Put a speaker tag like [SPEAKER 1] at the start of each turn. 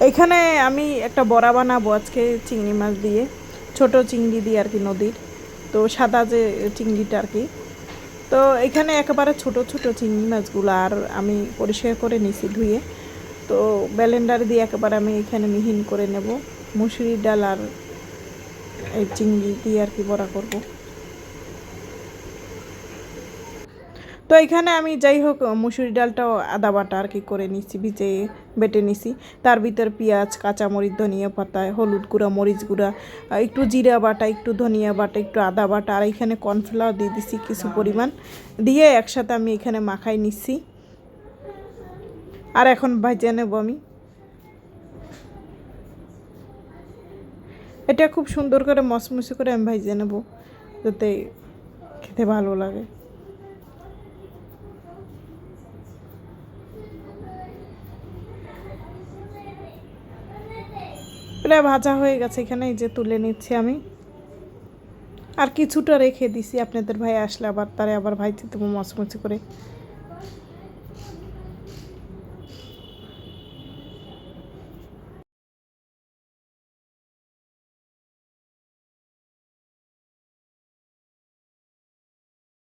[SPEAKER 1] এখানে আমি একটা বড়া বানাবো আজকে চিংড়ি মাছ দিয়ে, ছোট চিংড়ি দিয়ে আর কি, নদীর। তো সাদা যে চিংড়িটা আর কি। তো এখানে একেবারে ছোট ছোট চিংড়ি মাছগুলো আর আমি পরিষ্কার করে নিছি ধুয়ে। তো ব্লেন্ডার দিয়ে একেবারে আমি এখানে মিহিন করে নেব। মুসুরির ডাল আর এই চিংড়ি দিয়ে আর কি বড়া করব। তো এখানে আমি যাই হোক মুসুরি ডালটাও আদা বাটা আর কি করে নিচ্ছি, ভিজে বেটে নিছি। তার ভিতর পেঁয়াজ, কাঁচামরিচ, ধনিয়া পাতা, হলুদ গুঁড়া, মরিচ গুঁড়া, একটু জিরা বাটা, একটু ধনিয়া বাটা, একটু আদা বাটা আর এখানে কর্নফ্লাওয়ার দিয়ে দিছি কিছু পরিমাণ, দিয়ে একসাথে আমি এখানে মাখাই নিচ্ছি। আর এখন ভাজে নেব আমি। এটা খুব সুন্দর করে মচমচে করে আমি ভাজে নেব, যাতে খেতে ভালো লাগে। প্রায় ভাজা হয়ে গেছে, এখানে এই যে তুলে নিচ্ছি আমি। আর কিছুটা রেখে দিছি, আপনাদের ভাই আসলে আবার তারে আবার ভাইতে দেবো মচমচে করে।